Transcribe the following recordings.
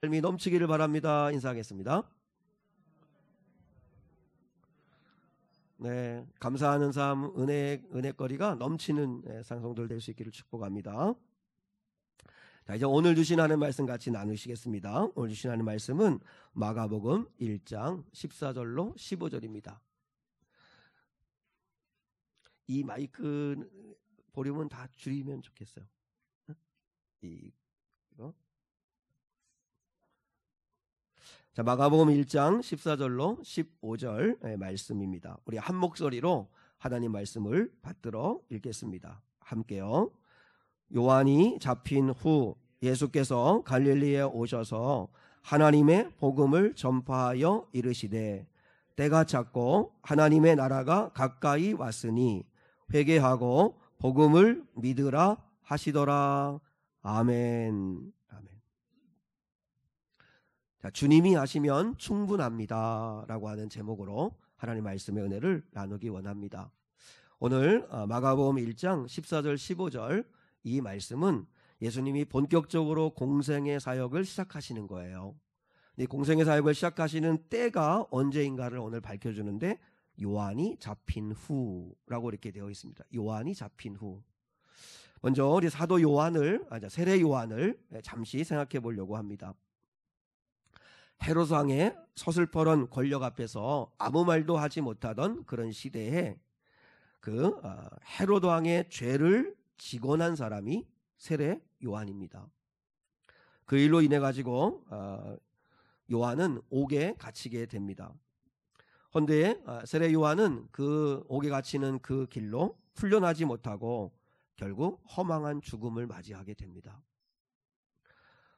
삶이 넘치기를 바랍니다. 인사하겠습니다. 네, 감사하는 삶, 은혜거리가 넘치는 상성들 될 수 있기를 축복합니다. 자, 이제 오늘 주신 하나님 말씀 같이 나누시겠습니다. 오늘 주신 하나님 말씀은 마가복음 1장 14절로 15절입니다. 이 마이크 볼륨은 다 줄이면 좋겠어요. 이거. 자, 마가복음 1장 14절로 15절 말씀입니다. 우리 한 목소리로 하나님 말씀을 받들어 읽겠습니다. 함께요. 요한이 잡힌 후 예수께서 갈릴리에 오셔서 하나님의 복음을 전파하여 이르시되 때가 찼고 하나님의 나라가 가까이 왔으니 회개하고 복음을 믿으라 하시더라. 아멘. 아멘. 자, 주님이 하시면 충분합니다 라고 하는 제목으로 하나님 말씀의 은혜를 나누기 원합니다. 오늘 마가복음 1장 14절 15절 이 말씀은 예수님이 본격적으로 공생의 사역을 시작하시는 거예요. 이 공생의 사역을 시작하시는 때가 언제인가를 오늘 밝혀주는데 요한이 잡힌 후라고 이렇게 되어 있습니다. 요한이 잡힌 후. 먼저 우리 사도 요한을, 세례 요한을 잠시 생각해 보려고 합니다. 헤롯 왕의 서슬퍼런 권력 앞에서 아무 말도 하지 못하던 그런 시대에 그 헤롯 왕의 죄를 직언한 사람이 세례 요한입니다. 그 일로 인해 가지고 요한은 옥에 갇히게 됩니다. 그런데 세례 요한은 그 옥에 갇히는 그 길로 풀려나지 못하고 결국 허망한 죽음을 맞이하게 됩니다.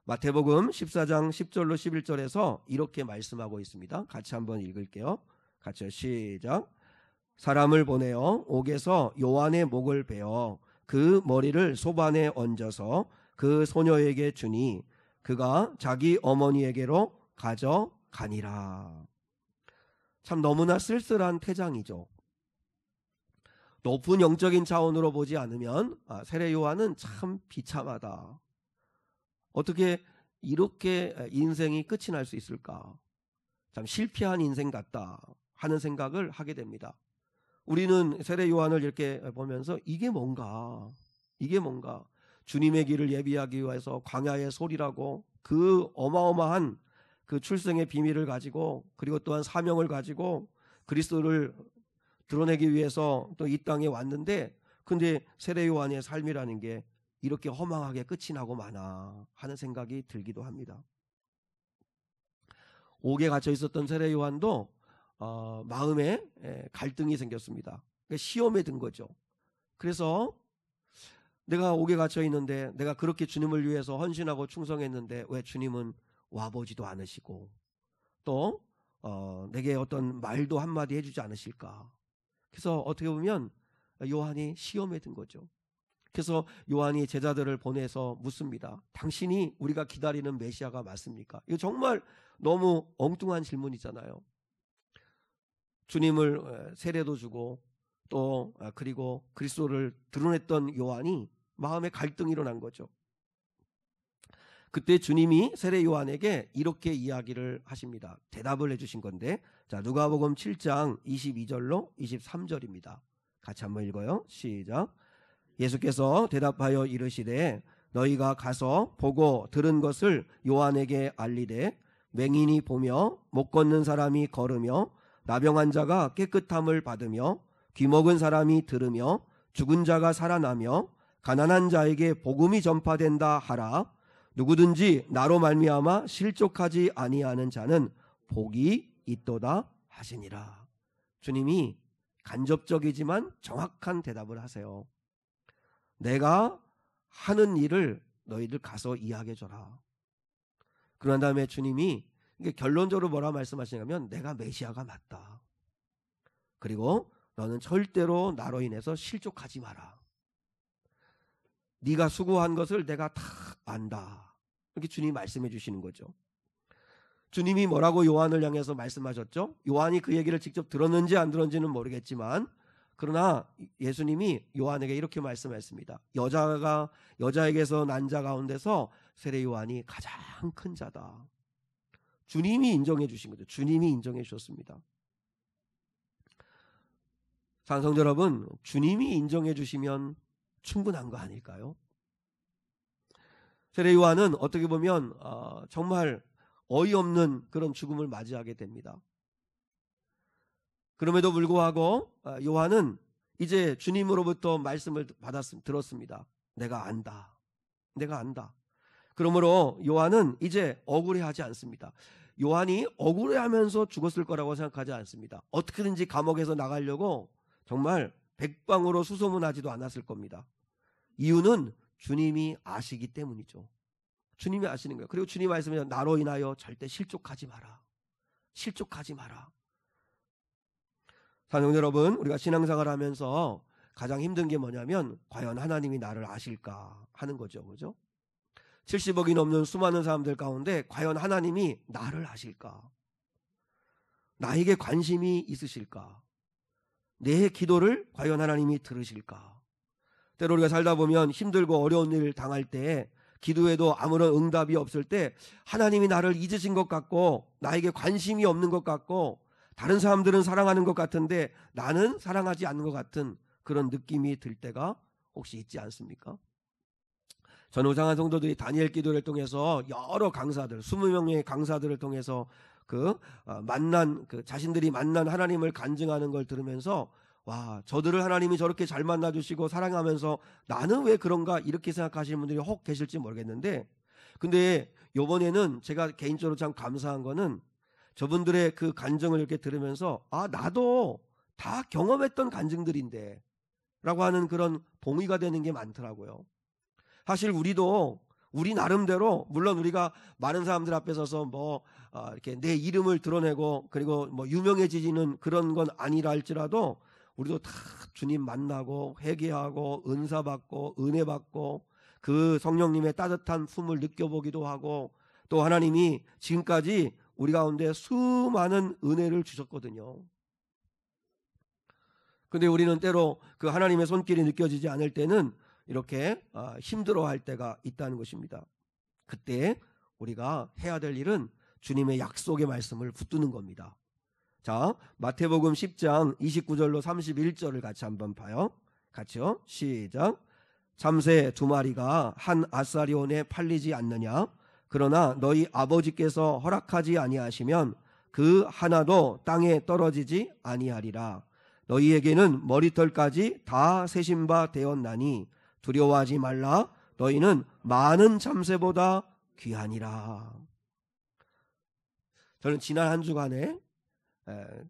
마태복음 14장 10절로 11절에서 이렇게 말씀하고 있습니다. 같이 한번 읽을게요. 같이 시작. 사람을 보내어 옥에서 요한의 목을 베어 그 머리를 소반에 얹어서 그 소녀에게 주니 그가 자기 어머니에게로 가져가니라. 참 너무나 쓸쓸한 태장이죠. 높은 영적인 차원으로 보지 않으면 세례 요한은 참 비참하다. 어떻게 이렇게 인생이 끝이 날 수 있을까? 참 실패한 인생 같다 하는 생각을 하게 됩니다. 우리는 세례 요한을 이렇게 보면서 이게 뭔가 주님의 길을 예비하기 위해서 광야의 소리라고 그 어마어마한 그 출생의 비밀을 가지고 그리고 또한 사명을 가지고 그리스도를 드러내기 위해서 또 이 땅에 왔는데 근데 세례 요한의 삶이라는 게 이렇게 허망하게 끝이 나고 마나 하는 생각이 들기도 합니다. 옥에 갇혀 있었던 세례 요한도 마음에 갈등이 생겼습니다. 그러니까 시험에 든 거죠. 그래서 내가 옥에 갇혀 있는데 내가 그렇게 주님을 위해서 헌신하고 충성했는데 왜 주님은 와보지도 않으시고 또 내게 어떤 말도 한마디 해주지 않으실까. 그래서 어떻게 보면 요한이 시험에 든 거죠. 그래서 요한이 제자들을 보내서 묻습니다. 당신이 우리가 기다리는 메시아가 맞습니까? 이거 정말 너무 엉뚱한 질문이잖아요. 주님을 세례도 주고 또 그리고 그리스도를 드러냈던 요한이 마음에 갈등이 일어난 거죠. 그때 주님이 세례 요한에게 이렇게 이야기를 하십니다. 대답을 해주신 건데 자, 누가복음 7장 22절로 23절입니다. 같이 한번 읽어요. 시작. 예수께서 대답하여 이르시되 너희가 가서 보고 들은 것을 요한에게 알리되 맹인이 보며 못 걷는 사람이 걸으며 나병한 자가 깨끗함을 받으며 귀먹은 사람이 들으며 죽은 자가 살아나며 가난한 자에게 복음이 전파된다 하라. 누구든지 나로 말미암아 실족하지 아니하는 자는 복이 있도다 하시니라. 주님이 간접적이지만 정확한 대답을 하세요. 내가 하는 일을 너희들 가서 이야기해 줘라. 그런 다음에 주님이 결론적으로 뭐라 말씀하시냐면 내가 메시아가 맞다. 그리고 너는 절대로 나로 인해서 실족하지 마라. 네가 수고한 것을 내가 다 안다. 이렇게 주님이 말씀해 주시는 거죠. 주님이 뭐라고 요한을 향해서 말씀하셨죠? 요한이 그 얘기를 직접 들었는지 안 들었는지는 모르겠지만 그러나 예수님이 요한에게 이렇게 말씀했습니다. 여자에게서 난 자 가운데서 세례 요한이 가장 큰 자다. 주님이 인정해 주신 거죠. 주님이 인정해 주셨습니다. 사랑하는 성도 여러분, 주님이 인정해 주시면 충분한 거 아닐까요? 세례 요한은 어떻게 보면 정말 어이없는 그런 죽음을 맞이하게 됩니다. 그럼에도 불구하고 요한은 이제 주님으로부터 말씀을 들었습니다. 내가 안다. 내가 안다. 그러므로 요한은 이제 억울해하지 않습니다. 요한이 억울해하면서 죽었을 거라고 생각하지 않습니다. 어떻게든지 감옥에서 나가려고 정말 백방으로 수소문하지도 않았을 겁니다. 이유는 주님이 아시기 때문이죠. 주님이 아시는 거예요. 그리고 주님 말씀에 나로 인하여 절대 실족하지 마라. 실족하지 마라. 사랑하는 여러분, 우리가 신앙생활 하면서 가장 힘든 게 뭐냐면 과연 하나님이 나를 아실까 하는 거죠. 그죠? 70억이 넘는 수많은 사람들 가운데 과연 하나님이 나를 아실까? 나에게 관심이 있으실까? 내 기도를 과연 하나님이 들으실까? 때로 우리가 살다 보면 힘들고 어려운 일 당할 때 기도에도 아무런 응답이 없을 때 하나님이 나를 잊으신 것 같고 나에게 관심이 없는 것 같고 다른 사람들은 사랑하는 것 같은데 나는 사랑하지 않는 것 같은 그런 느낌이 들 때가 혹시 있지 않습니까? 전후상한 성도들이 다니엘 기도를 통해서 여러 강사들, 20명의 강사들을 통해서 자신들이 만난 하나님을 간증하는 걸 들으면서 와, 저들을 하나님이 저렇게 잘 만나주시고 사랑하면서 나는 왜 그런가 이렇게 생각하시는 분들이 혹 계실지 모르겠는데, 근데 이번에는 제가 개인적으로 참 감사한 거는 저분들의 그 간증을 이렇게 들으면서 나도 다 경험했던 간증들인데 라고 하는 그런 동의가 되는 게 많더라고요. 사실 우리도 우리 나름대로 물론 우리가 많은 사람들 앞에 서서 이렇게 내 이름을 드러내고 그리고 유명해지는 그런 건 아니라 할지라도 우리도 다 주님 만나고 회개하고 은사 받고 은혜 받고 그 성령님의 따뜻한 품을 느껴보기도 하고 또 하나님이 지금까지 우리 가운데 수많은 은혜를 주셨거든요. 근데 우리는 때로 그 하나님의 손길이 느껴지지 않을 때는 이렇게 힘들어할 때가 있다는 것입니다. 그때 우리가 해야 될 일은 주님의 약속의 말씀을 붙드는 겁니다. 자, 마태복음 10장 29절로 31절을 같이 한번 봐요. 같이요. 시작. 참새 2마리가 한 아사리온에 팔리지 않느냐? 그러나 너희 아버지께서 허락하지 아니하시면 그 하나도 땅에 떨어지지 아니하리라. 너희에게는 머리털까지 다 세신 바 되었나니 두려워하지 말라. 너희는 많은 참새보다 귀하니라. 저는 지난 한 주간에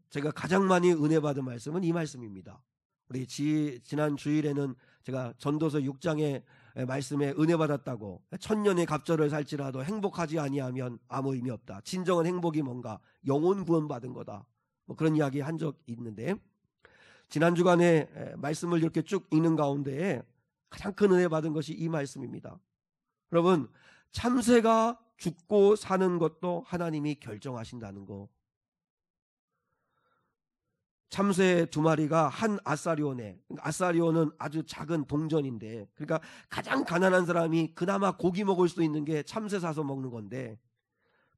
제가 가장 많이 은혜 받은 말씀은 이 말씀입니다. 우리 지난 주일에는 제가 전도서 6장의 말씀에 은혜 받았다고 천년의 갑절을 살지라도 행복하지 아니하면 아무 의미 없다. 진정한 행복이 뭔가? 영혼 구원 받은 거다. 그런 이야기 한 적 있는데 지난 주간에 말씀을 이렇게 쭉 읽는 가운데 가장 큰 은혜 받은 것이 이 말씀입니다. 여러분, 참새가 죽고 사는 것도 하나님이 결정하신다는 거. 참새 2마리가 한 아사리온에, 아사리온은 아주 작은 동전인데, 그러니까 가장 가난한 사람이 그나마 고기 먹을 수 있는 게 참새 사서 먹는 건데,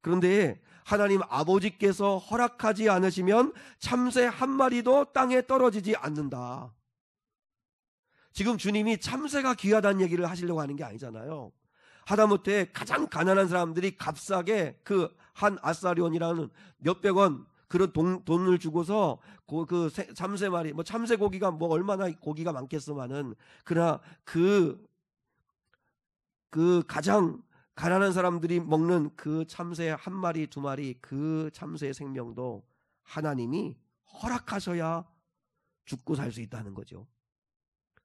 그런데 하나님 아버지께서 허락하지 않으시면 참새 1마리도 땅에 떨어지지 않는다. 지금 주님이 참새가 귀하다는 얘기를 하시려고 하는 게 아니잖아요. 하다못해 가장 가난한 사람들이 값싸게 그 한 아사리온이라는 몇백 원 그런 돈을 주고서 그 참새 마리, 참새 고기가 얼마나 고기가 많겠으마는, 그러나 그 가장 가난한 사람들이 먹는 그 참새 1마리 2마리 그 참새의 생명도 하나님이 허락하셔야 죽고 살 수 있다는 거죠.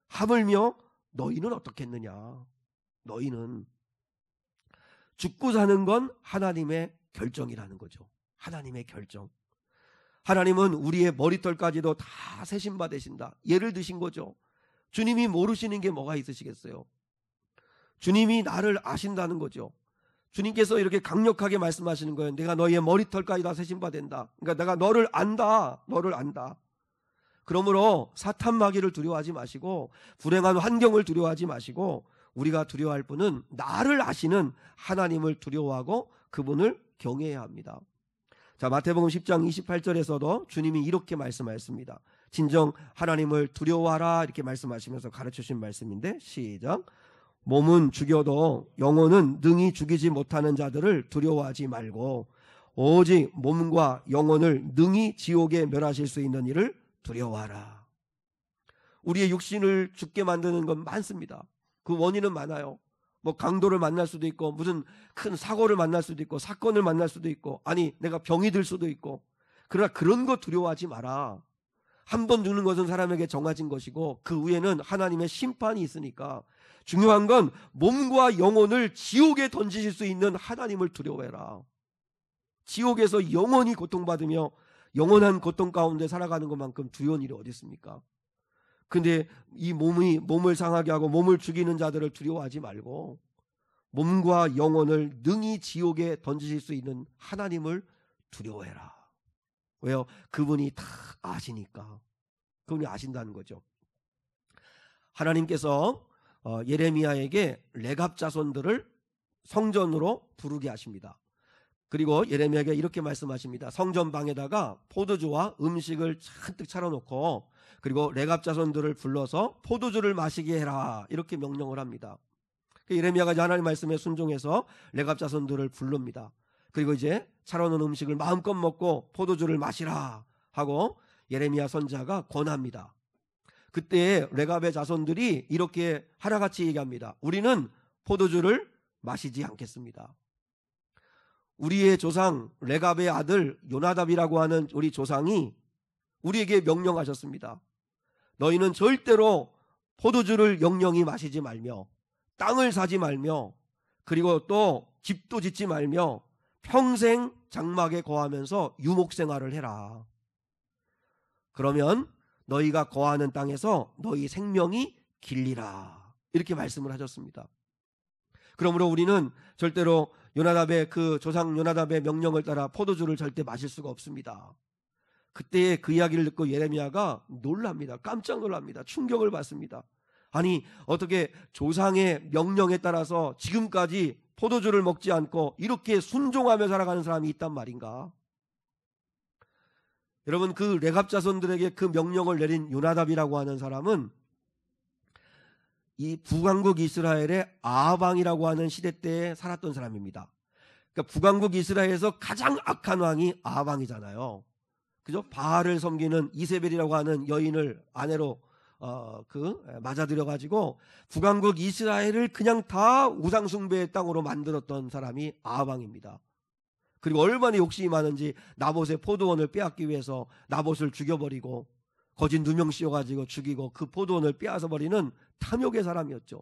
하물며 너희는 어떻겠느냐? 너희는 죽고 사는 건 하나님의 결정이라는 거죠. 하나님의 결정. 하나님은 우리의 머리털까지도 다 세신 바 되신다. 예를 드신 거죠. 주님이 모르시는 게 뭐가 있으시겠어요? 주님이 나를 아신다는 거죠. 주님께서 이렇게 강력하게 말씀하시는 거예요. 내가 너희의 머리털까지 다 세신 바 된다. 그러니까 내가 너를 안다. 너를 안다. 그러므로 사탄 마귀를 두려워하지 마시고 불행한 환경을 두려워하지 마시고 우리가 두려워할 분은 나를 아시는 하나님을 두려워하고 그분을 경외해야 합니다. 자, 마태복음 10장 28절에서도 주님이 이렇게 말씀하셨습니다. 진정 하나님을 두려워하라 이렇게 말씀하시면서 가르쳐 주신 말씀인데, 시작. 몸은 죽여도 영혼은 능히 죽이지 못하는 자들을 두려워하지 말고 오직 몸과 영혼을 능히 지옥에 멸하실 수 있는 이를 두려워하라. 우리의 육신을 죽게 만드는 건 많습니다. 그 원인은 많아요. 뭐 강도를 만날 수도 있고, 무슨 큰 사고를 만날 수도 있고, 사건을 만날 수도 있고, 아니 내가 병이 들 수도 있고. 그러나 그런 거 두려워하지 마라. 한 번 죽는 것은 사람에게 정해진 것이고 그 후에는 하나님의 심판이 있으니까 중요한 건 몸과 영혼을 지옥에 던지실 수 있는 하나님을 두려워해라. 지옥에서 영원히 고통받으며 영원한 고통 가운데 살아가는 것만큼 두려운 일이 어디 있습니까? 근데 이 몸을 상하게 하고 몸을 죽이는 자들을 두려워하지 말고 몸과 영혼을 능히 지옥에 던지실 수 있는 하나님을 두려워해라. 왜요? 그분이 다 아시니까. 그분이 아신다는 거죠. 하나님께서 예레미야에게 레갑 자손들을 성전으로 부르게 하십니다. 그리고 예레미야에게 이렇게 말씀하십니다. 성전 방에다가 포도주와 음식을 잔뜩 차려놓고 그리고 레갑 자손들을 불러서 포도주를 마시게 해라 이렇게 명령을 합니다. 예레미야가 하나님 말씀에 순종해서 레갑 자손들을 부릅니다. 그리고 이제 차려놓은 음식을 마음껏 먹고 포도주를 마시라 하고 예레미야 선지자가 권합니다. 그때 레갑의 자손들이 이렇게 하나같이 얘기합니다. 우리는 포도주를 마시지 않겠습니다. 우리의 조상 레갑의 아들 요나답이라고 하는 우리 조상이 우리에게 명령하셨습니다. 너희는 절대로 포도주를 영영히 마시지 말며 땅을 사지 말며 그리고 또 집도 짓지 말며 평생 장막에 거하면서 유목생활을 해라. 그러면 너희가 거하는 땅에서 너희 생명이 길리라. 이렇게 말씀을 하셨습니다. 그러므로 우리는 절대로 요나답의 그 조상 요나답의 명령을 따라 포도주를 절대 마실 수가 없습니다. 그때 그 이야기를 듣고 예레미야가 놀랍니다. 깜짝 놀랍니다. 충격을 받습니다. 아니 어떻게 조상의 명령에 따라서 지금까지 포도주를 먹지 않고 이렇게 순종하며 살아가는 사람이 있단 말인가? 여러분 그 레갑 자손들에게 그 명령을 내린 요나답이라고 하는 사람은 이 북왕국 이스라엘의 아합 왕이라고 하는 시대 때에 살았던 사람입니다. 그러니까 북왕국 이스라엘에서 가장 악한 왕이 아합 왕이잖아요. 그죠? 바알을 섬기는 이세벨이라고 하는 여인을 아내로 맞아들여 가지고 북왕국 이스라엘을 그냥 다 우상숭배의 땅으로 만들었던 사람이 아합 왕입니다. 그리고 얼마나 욕심이 많은지 나봇의 포도원을 빼앗기 위해서 나봇을 죽여버리고 거짓 누명 씌워가지고 죽이고 그 포도원을 빼앗아버리는 탐욕의 사람이었죠.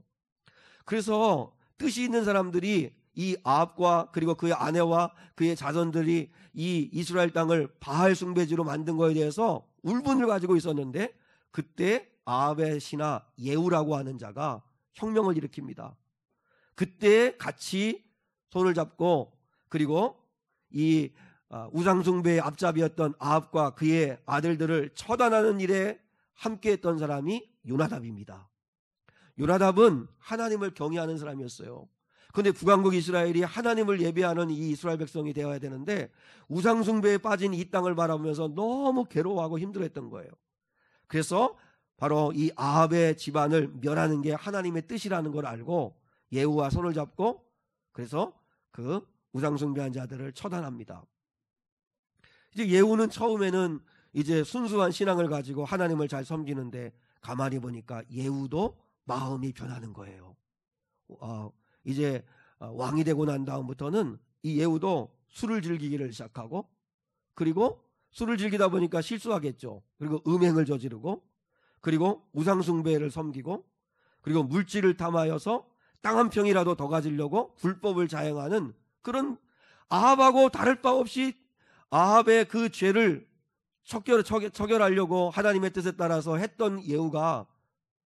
그래서 뜻이 있는 사람들이 이 아합과 그리고 그의 아내와 그의 자손들이 이 이스라엘 땅을 바알 숭배지로 만든 거에 대해서 울분을 가지고 있었는데 그때 아합의 신하 예후라고 하는 자가 혁명을 일으킵니다. 그때 같이 손을 잡고 그리고 이 우상숭배의 앞잡이였던 아합과 그의 아들들을 처단하는 일에 함께했던 사람이 요나답입니다. 요나답은 하나님을 경외하는 사람이었어요. 그런데 북왕국 이스라엘이 하나님을 예배하는 이 이스라엘 백성이 되어야 되는데 우상숭배에 빠진 이 땅을 바라보면서 너무 괴로워하고 힘들어했던 거예요. 그래서 바로 이 아합의 집안을 멸하는 게 하나님의 뜻이라는 걸 알고 예후와 손을 잡고 그래서 그 우상숭배한 자들을 처단합니다. 이제 예후는 처음에는 이제 순수한 신앙을 가지고 하나님을 잘 섬기는데 가만히 보니까 예후도 마음이 변하는 거예요. 이제 왕이 되고 난 다음부터는 이 예후도 술을 즐기기를 시작하고 그리고 술을 즐기다 보니까 실수하겠죠. 그리고 음행을 저지르고 그리고 우상숭배를 섬기고 그리고 물질을 탐하여서 땅 한 평이라도 더 가지려고 불법을 자행하는 그런 아합하고 다를 바 없이 아합의 그 죄를 처결하려고 하나님의 뜻에 따라서 했던 예후가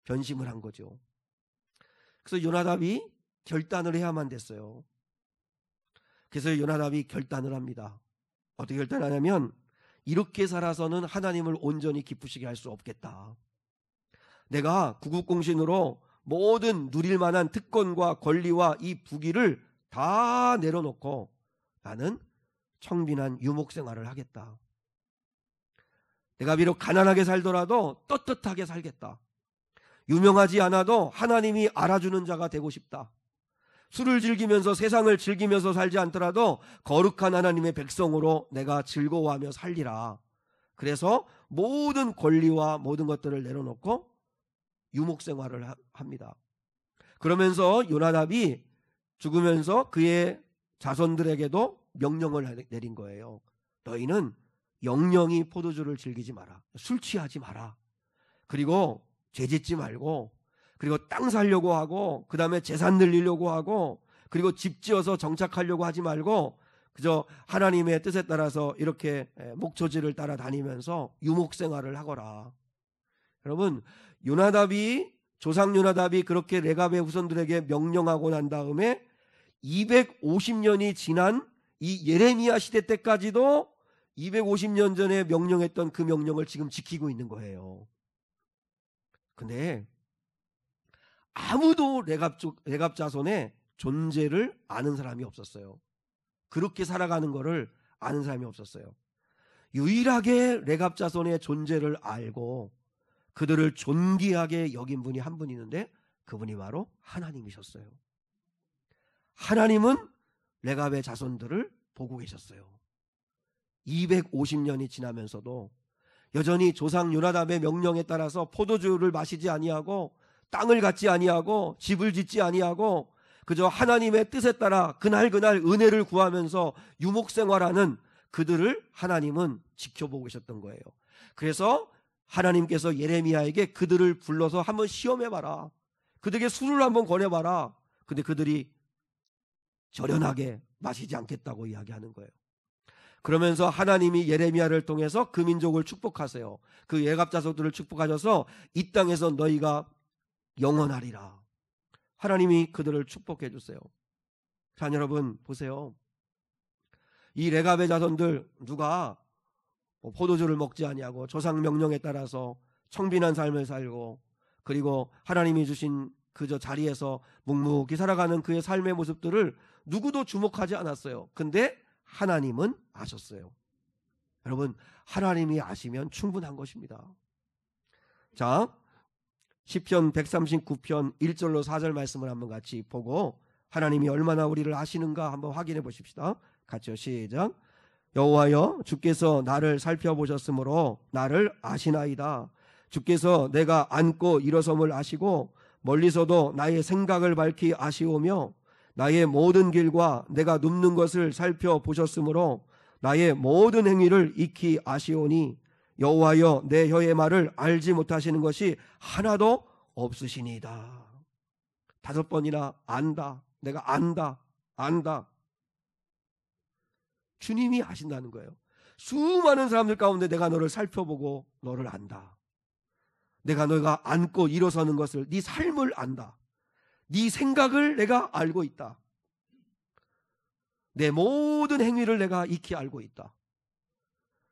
변심을 한 거죠. 그래서 요나답이 결단을 해야만 됐어요. 그래서 요나답이 결단을 합니다. 어떻게 결단하냐면 이렇게 살아서는 하나님을 온전히 기쁘시게 할 수 없겠다. 내가 구국공신으로 모든 누릴 만한 특권과 권리와 이 부귀를 다 내려놓고 나는 청빈한 유목 생활을 하겠다. 내가 비록 가난하게 살더라도 떳떳하게 살겠다. 유명하지 않아도 하나님이 알아주는 자가 되고 싶다. 술을 즐기면서 세상을 즐기면서 살지 않더라도 거룩한 하나님의 백성으로 내가 즐거워하며 살리라. 그래서 모든 권리와 모든 것들을 내려놓고 유목 생활을 합니다. 그러면서 요나답이 죽으면서 그의 자손들에게도 명령을 내린 거예요. 너희는 영영이 포도주를 즐기지 마라. 술 취하지 마라. 그리고 죄짓지 말고, 그리고 땅 살려고 하고, 그 다음에 재산 늘리려고 하고, 그리고 집 지어서 정착하려고 하지 말고 그저 하나님의 뜻에 따라서 이렇게 목초지를 따라다니면서 유목생활을 하거라. 여러분, 조상 요나답이 그렇게 레갑의 후손들에게 명령하고 난 다음에 250년이 지난 이 예레미야 시대 때까지도 250년 전에 명령했던 그 명령을 지금 지키고 있는 거예요. 근데 아무도 레갑 자손의 존재를 아는 사람이 없었어요. 그렇게 살아가는 것을 아는 사람이 없었어요. 유일하게 레갑 자손의 존재를 알고 그들을 존귀하게 여긴 분이 한 분 있는데 그분이 바로 하나님이셨어요. 하나님은 레갑의 자손들을 보고 계셨어요. 250년이 지나면서도 여전히 조상 요나답의 명령에 따라서 포도주를 마시지 아니하고 땅을 갖지 아니하고 집을 짓지 아니하고 그저 하나님의 뜻에 따라 그날 은혜를 구하면서 유목생활하는 그들을 하나님은 지켜보고 계셨던 거예요. 그래서 하나님께서 예레미야에게 그들을 불러서 한번 시험해봐라. 그들에게 술을 한번 권해봐라. 근데 그들이 절연하게 마시지 않겠다고 이야기하는 거예요. 그러면서 하나님이 예레미야를 통해서 그 민족을 축복하세요. 그 레갑 자손들을 축복하셔서 이 땅에서 너희가 영원하리라. 하나님이 그들을 축복해 주세요. 자, 여러분 보세요. 이 레갑의 자손들 누가 포도주를 먹지 아니하고 조상 명령에 따라서 청빈한 삶을 살고 그리고 하나님이 주신 그저 자리에서 묵묵히 살아가는 그의 삶의 모습들을 누구도 주목하지 않았어요. 근데 하나님은 아셨어요. 여러분, 하나님이 아시면 충분한 것입니다. 자, 시편 139편 1절로 4절 말씀을 한번 같이 보고 하나님이 얼마나 우리를 아시는가 한번 확인해 보십시다. 같이요. 시작. 여호와여, 주께서 나를 살펴보셨으므로 나를 아시나이다. 주께서 내가 앉고 일어섬을 아시고 멀리서도 나의 생각을 밝히 아시오며 나의 모든 길과 내가 눕는 것을 살펴보셨으므로 나의 모든 행위를 익히 아시오니 여호와여, 내 혀의 말을 알지 못하시는 것이 하나도 없으시니이다. 5번이나 안다, 내가 안다. 주님이 아신다는 거예요. 수많은 사람들 가운데 내가 너를 살펴보고 너를 안다. 너가 앉고 일어서는 것을, 네 삶을 안다. 네 생각을 내가 알고 있다. 내 모든 행위를 내가 익히 알고 있다.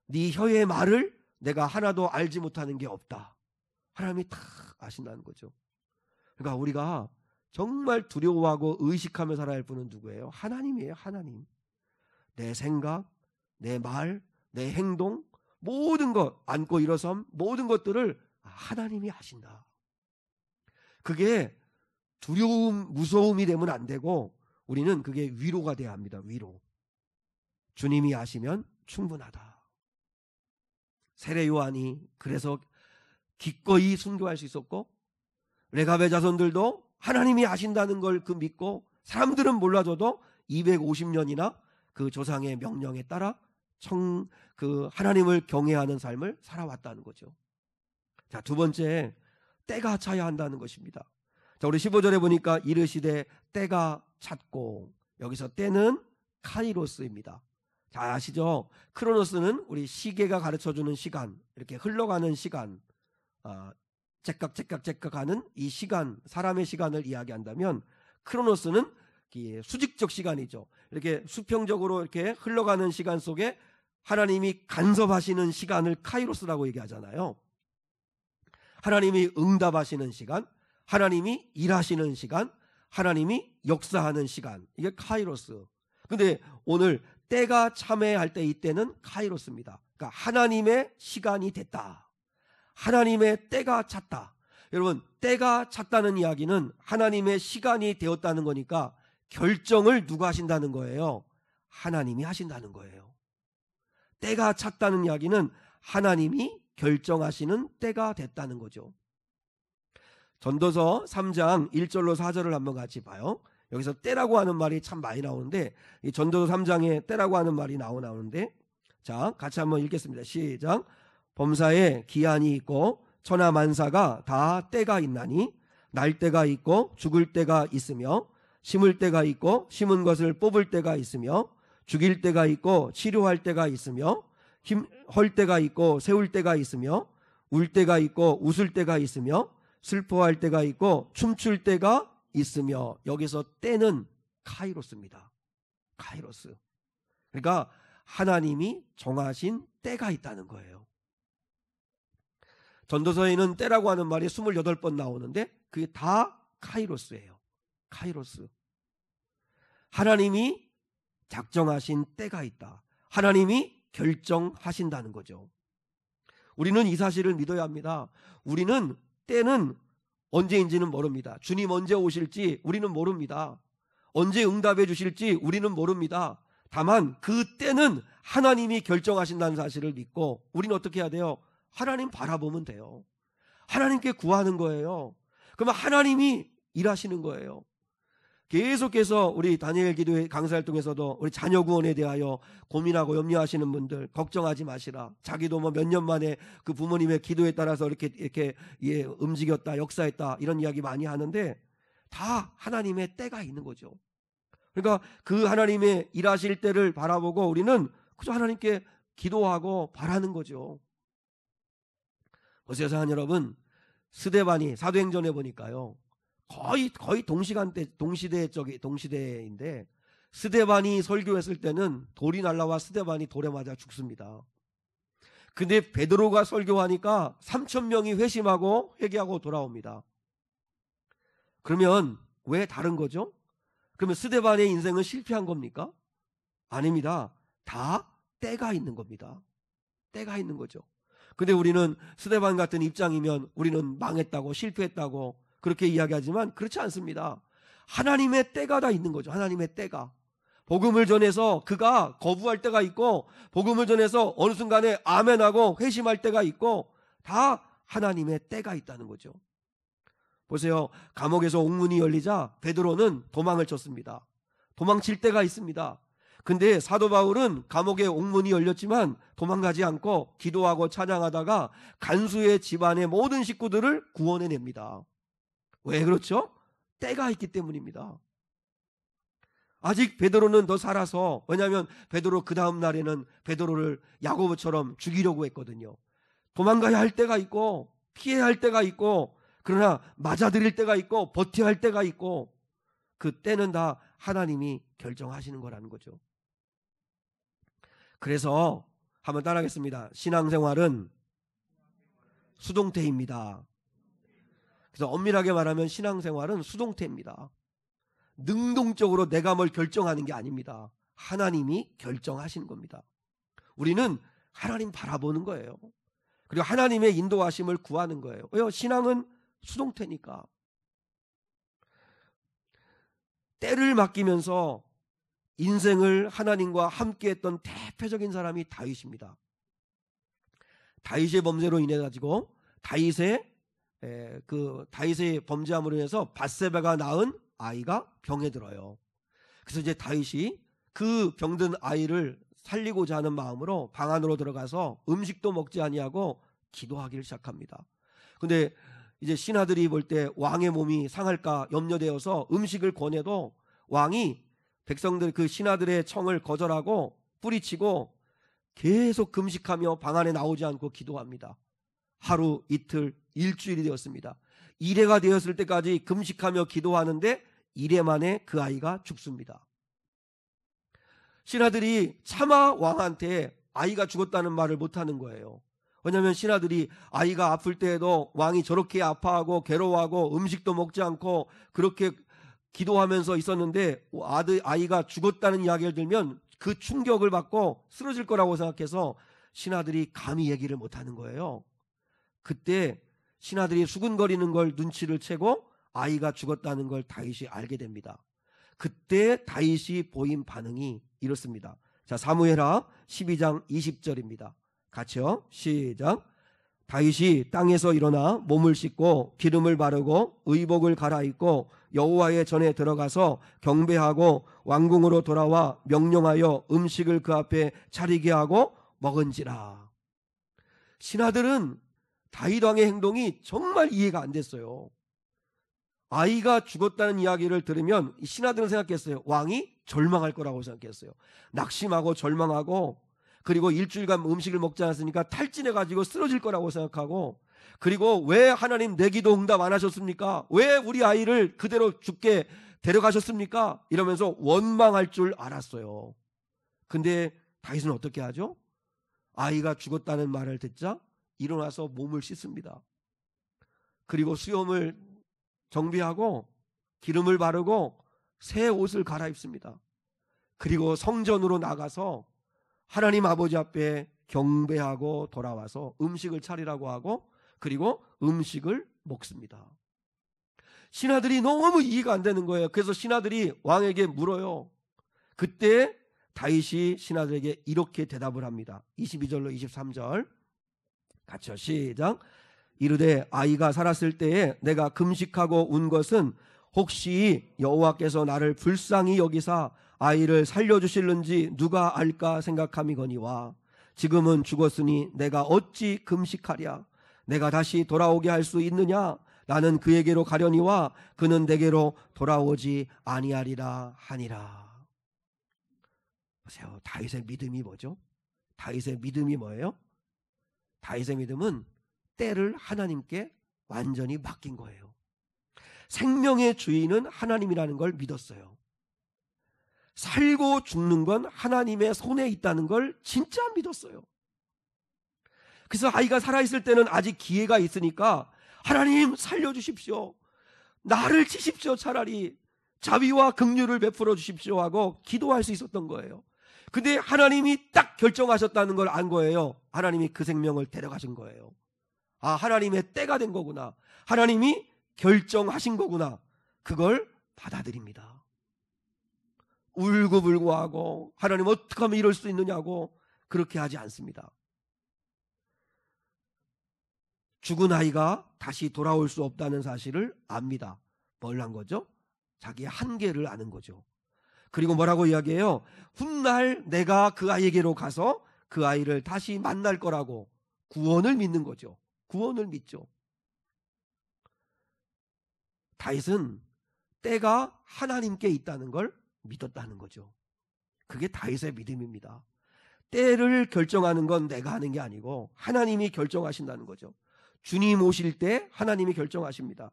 네 혀의 말을 내가 하나도 알지 못하는 게 없다. 하나님이 다 아신다는 거죠. 그러니까 우리가 정말 두려워하고 의식하며 살아야 할 분은 누구예요? 하나님이에요. 하나님. 내 생각, 내 말, 내 행동, 모든 것, 앉고 일어섬, 모든 것들을 하나님이 아신다. 그게 두려움, 무서움이 되면 안 되고 우리는 그게 위로가 돼야 합니다. 위로. 주님이 아시면 충분하다. 세례 요한이 그래서 기꺼이 순교할 수 있었고 레갑의 자손들도 하나님이 아신다는 걸 믿고 사람들은 몰라줘도 250년이나 그 조상의 명령에 따라 그 하나님을 경외하는 삶을 살아왔다는 거죠. 자, 두 번째, 때가 차야 한다는 것입니다. 자, 우리 15절에 보니까 이르시되 때가 찼고, 여기서 때는 카이로스입니다. 자, 아시죠? 크로노스는 우리 시계가 가르쳐주는 시간, 이렇게 흘러가는 시간, 째깍 하는 이 시간, 사람의 시간을 이야기한다면 크로노스는 수직적 시간이죠. 이렇게 수평적으로 이렇게 흘러가는 시간 속에 하나님이 간섭하시는 시간을 카이로스라고 얘기하잖아요. 하나님이 응답하시는 시간, 하나님이 일하시는 시간, 하나님이 역사하는 시간, 이게 카이로스. 근데 오늘 때가 참회할 때 이때는 카이로스입니다. 그러니까 하나님의 시간이 됐다, 하나님의 때가 찼다. 여러분, 때가 찼다는 이야기는 하나님의 시간이 되었다는 거니까 결정을 누가 하신다는 거예요? 하나님이 하신다는 거예요. 때가 찼다는 이야기는 하나님이 결정하시는 때가 됐다는 거죠. 전도서 3장 1절로 4절을 한번 같이 봐요. 여기서 때라고 하는 말이 참 많이 나오는데, 이 전도서 3장에 때라고 하는 말이 나오는데, 자, 같이 한번 읽겠습니다. 시작. 범사에 기한이 있고 천하만사가 다 때가 있나니, 날 때가 있고 죽을 때가 있으며, 심을 때가 있고 심은 것을 뽑을 때가 있으며, 죽일 때가 있고 치료할 때가 있으며, 헐 때가 있고 세울 때가 있으며, 울 때가 있고 웃을 때가 있으며, 슬퍼할 때가 있고 춤출 때가 있으며. 여기서 때는 카이로스입니다. 카이로스. 그러니까 하나님이 정하신 때가 있다는 거예요. 전도서에는 때라고 하는 말이 28번 나오는데 그게 다 카이로스예요. 카이로스. 하나님이 작정하신 때가 있다, 하나님이 결정하신다는 거죠. 우리는 이 사실을 믿어야 합니다. 우리는 때는 언제인지는 모릅니다. 주님 언제 오실지 우리는 모릅니다. 언제 응답해 주실지 우리는 모릅니다. 다만 그 때는 하나님이 결정하신다는 사실을 믿고 우리는 어떻게 해야 돼요? 하나님 바라보면 돼요. 하나님께 구하는 거예요. 그러면 하나님이 일하시는 거예요. 계속해서 우리 다니엘 기도회 강사활동에서도 우리 자녀 구원에 대하여 고민하고 염려하시는 분들 걱정하지 마시라. 자기도 뭐 몇 년 만에 그 부모님의 기도에 따라서 이렇게 움직였다, 역사했다, 이런 이야기 많이 하는데 다 하나님의 때가 있는 거죠. 그러니까 그 하나님의 일하실 때를 바라보고 우리는 그저 하나님께 기도하고 바라는 거죠. 보세요, 사랑하는 여러분, 스데반이 사도행전에 보니까요, 거의 동시대인데 스데반이 설교했을 때는 돌이 날라와 스데반이 돌에 맞아 죽습니다. 근데 베드로가 설교하니까 3,000명이 회심하고 회개하고 돌아옵니다. 그러면 왜 다른 거죠? 그러면 스데반의 인생은 실패한 겁니까? 아닙니다. 다 때가 있는 겁니다. 때가 있는 거죠. 근데 우리는 스데반 같은 입장이면 우리는 망했다고, 실패했다고 그렇게 이야기하지만 그렇지 않습니다. 하나님의 때가 다 있는 거죠. 하나님의 때가. 복음을 전해서 그가 거부할 때가 있고, 복음을 전해서 어느 순간에 아멘하고 회심할 때가 있고, 다 하나님의 때가 있다는 거죠. 보세요. 감옥에서 옥문이 열리자 베드로는 도망을 쳤습니다. 도망칠 때가 있습니다. 근데 사도 바울은 감옥에 옥문이 열렸지만 도망가지 않고 기도하고 찬양하다가 간수의 집안의 모든 식구들을 구원해냅니다. 왜 그렇죠? 때가 있기 때문입니다. 아직 베드로는 더 살아서, 왜냐하면 베드로 그 다음 날에는 베드로를 야고보처럼 죽이려고 했거든요. 도망가야 할 때가 있고 피해야 할 때가 있고, 그러나 맞아들일 때가 있고 버텨야 할 때가 있고, 그 때는 다 하나님이 결정하시는 거라는 거죠. 그래서 한번 따라하겠습니다. 신앙생활은 수동태입니다. 그래서 엄밀하게 말하면 신앙생활은 수동태입니다. 능동적으로 내가 뭘 결정하는 게 아닙니다. 하나님이 결정하시는 겁니다. 우리는 하나님 바라보는 거예요. 그리고 하나님의 인도하심을 구하는 거예요. 왜요? 신앙은 수동태니까. 때를 맡기면서 인생을 하나님과 함께했던 대표적인 사람이 다윗입니다. 다윗의 범죄로 인해 가지고 다윗의 범죄함으로 인해서 밧세바가 낳은 아이가 병에 들어요. 그래서 이제 다윗이 그 병든 아이를 살리고자 하는 마음으로 방 안으로 들어가서 음식도 먹지 아니하고 기도하기를 시작합니다. 근데 이제 신하들이 볼 때 왕의 몸이 상할까 염려되어서 음식을 권해도 왕이 백성들, 그 신하들의 청을 거절하고 뿌리치고 계속 금식하며 방 안에 나오지 않고 기도합니다. 하루, 이틀, 일주일이 되었습니다. 일해가 되었을 때까지 금식하며 기도하는데 1회 만에 그 아이가 죽습니다. 신하들이 차마 왕한테 아이가 죽었다는 말을 못하는 거예요. 왜냐하면 신하들이 아이가 아플 때에도 왕이 저렇게 아파하고 괴로워하고 음식도 먹지 않고 그렇게 기도하면서 있었는데 아이가 죽었다는 이야기를 들면 그 충격을 받고 쓰러질 거라고 생각해서 신하들이 감히 얘기를 못하는 거예요. 그때 신하들이 수군거리는 걸 눈치를 채고 아이가 죽었다는 걸 다윗이 알게 됩니다. 그때 다윗이 보인 반응이 이렇습니다. 자, 사무엘하 12장 20절입니다. 같이요. 시작. 다윗이 땅에서 일어나 몸을 씻고 기름을 바르고 의복을 갈아입고 여호와의 전에 들어가서 경배하고 왕궁으로 돌아와 명령하여 음식을 그 앞에 차리게 하고 먹은지라. 신하들은 다윗 왕의 행동이 정말 이해가 안 됐어요. 아이가 죽었다는 이야기를 들으면 신하들은 생각했어요. 왕이 절망할 거라고 생각했어요. 낙심하고 절망하고, 그리고 일주일간 음식을 먹지 않았으니까 탈진해가지고 쓰러질 거라고 생각하고, 그리고 왜 하나님 내 기도 응답 안 하셨습니까? 왜 우리 아이를 그대로 죽게 데려가셨습니까? 이러면서 원망할 줄 알았어요. 근데 다윗은 어떻게 하죠? 아이가 죽었다는 말을 듣자 일어나서 몸을 씻습니다. 그리고 수염을 정비하고 기름을 바르고 새 옷을 갈아입습니다. 그리고 성전으로 나가서 하나님 아버지 앞에 경배하고 돌아와서 음식을 차리라고 하고, 그리고 음식을 먹습니다. 신하들이 너무 이해가 안 되는 거예요. 그래서 신하들이 왕에게 물어요. 그때 다윗이 신하들에게 이렇게 대답을 합니다. 22절로 23절 같이요. 시작. 이르되 아이가 살았을 때에 내가 금식하고 운 것은 혹시 여호와께서 나를 불쌍히 여기사 아이를 살려주실는지 누가 알까 생각함이거니와 지금은 죽었으니 내가 어찌 금식하랴. 내가 다시 돌아오게 할 수 있느냐. 나는 그에게로 가려니와 그는 내게로 돌아오지 아니하리라 하니라. 보세요. 다윗의 믿음이 뭐죠? 다윗의 믿음이 뭐예요? 다윗의 믿음은 때를 하나님께 완전히 맡긴 거예요. 생명의 주인은 하나님이라는 걸 믿었어요. 살고 죽는 건 하나님의 손에 있다는 걸 진짜 믿었어요. 그래서 아이가 살아있을 때는 아직 기회가 있으니까 하나님 살려주십시오. 나를 치십시오. 차라리 자비와 긍휼을 베풀어 주십시오 하고 기도할 수 있었던 거예요. 근데 하나님이 딱 결정하셨다는 걸 안 거예요. 하나님이 그 생명을 데려가신 거예요. 아, 하나님의 때가 된 거구나. 하나님이 결정하신 거구나. 그걸 받아들입니다. 울고불고하고 하나님 어떻게 하면 이럴 수 있느냐고 그렇게 하지 않습니다. 죽은 아이가 다시 돌아올 수 없다는 사실을 압니다. 뭘 한 거죠? 자기의 한계를 아는 거죠. 그리고 뭐라고 이야기해요? 훗날 내가 그 아이에게로 가서 그 아이를 다시 만날 거라고 구원을 믿는 거죠. 구원을 믿죠. 다윗은 때가 하나님께 있다는 걸 믿었다는 거죠. 그게 다윗의 믿음입니다. 때를 결정하는 건 내가 하는 게 아니고 하나님이 결정하신다는 거죠. 주님 오실 때 하나님이 결정하십니다.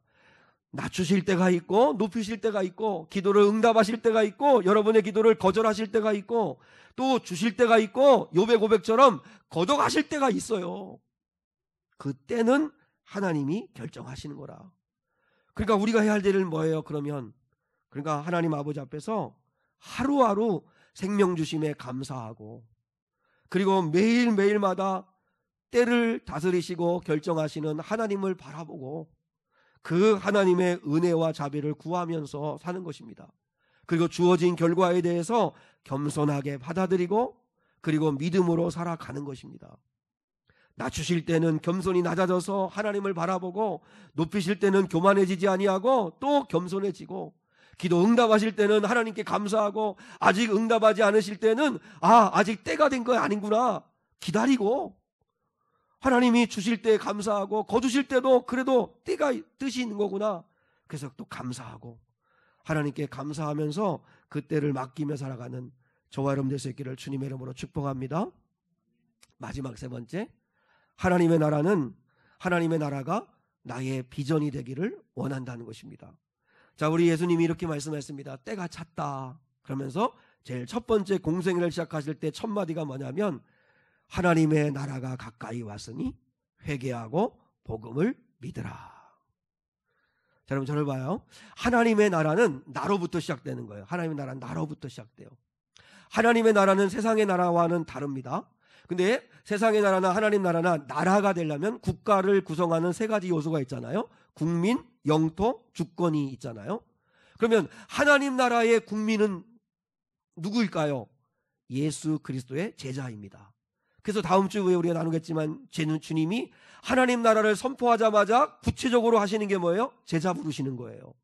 낮추실 때가 있고 높이실 때가 있고 기도를 응답하실 때가 있고 여러분의 기도를 거절하실 때가 있고 또 주실 때가 있고 욥의 고백처럼 거둬가실 때가 있어요. 그 때는 하나님이 결정하시는 거라. 그러니까 우리가 해야 할 일은 뭐예요? 그러니까 하나님 아버지 앞에서 하루하루 생명 주심에 감사하고, 그리고 매일매일마다 때를 다스리시고 결정하시는 하나님을 바라보고 그 하나님의 은혜와 자비를 구하면서 사는 것입니다. 그리고 주어진 결과에 대해서 겸손하게 받아들이고 그리고 믿음으로 살아가는 것입니다. 낮추실 때는 겸손히 낮아져서 하나님을 바라보고, 높이실 때는 교만해지지 아니하고 또 겸손해지고, 기도 응답하실 때는 하나님께 감사하고, 아직 응답하지 않으실 때는 아직 때가 된 거 아닌구나 기다리고, 하나님이 주실 때 감사하고 거두실 때도 그래도 뜻이 있는 거구나 그래서 또 감사하고, 하나님께 감사하면서 그 때를 맡기며 살아가는 저와 여러분 될 수 있기를 주님의 이름으로 축복합니다. 마지막 세 번째, 하나님의 나라가 나의 비전이 되기를 원한다는 것입니다. 자, 우리 예수님이 이렇게 말씀했습니다. 때가 찼다 그러면서 제일 첫 번째 공생애를 시작하실 때 첫 마디가 뭐냐면 하나님의 나라가 가까이 왔으니 회개하고 복음을 믿으라. 자, 여러분 저를 봐요. 하나님의 나라는 나로부터 시작되는 거예요. 하나님의 나라는 나로부터 시작돼요. 하나님의 나라는 세상의 나라와는 다릅니다. 근데 세상의 나라나 하나님 나라나 나라가 되려면 국가를 구성하는 세 가지 요소가 있잖아요. 국민, 영토, 주권이 있잖아요. 그러면 하나님 나라의 국민은 누구일까요? 예수 그리스도의 제자입니다. 그래서 다음 주에 우리가 나누겠지만 주님이 하나님 나라를 선포하자마자 구체적으로 하시는 게 뭐예요? 제자 부르시는 거예요.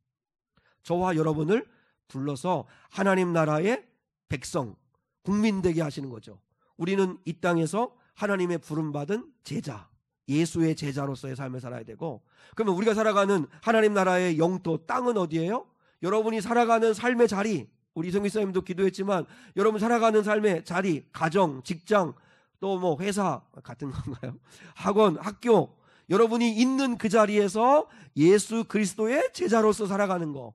저와 여러분을 불러서 하나님 나라의 백성, 국민 되게 하시는 거죠. 우리는 이 땅에서 하나님의 부름받은 제자, 예수의 제자로서의 삶을 살아야 되고, 그러면 우리가 살아가는 하나님 나라의 영토, 땅은 어디예요? 여러분이 살아가는 삶의 자리, 우리 이성기 선생님도 기도했지만 여러분 살아가는 삶의 자리, 가정, 직장, 또 뭐 회사 같은 건가요? 학원, 학교, 여러분이 있는 그 자리에서 예수 그리스도의 제자로서 살아가는 거.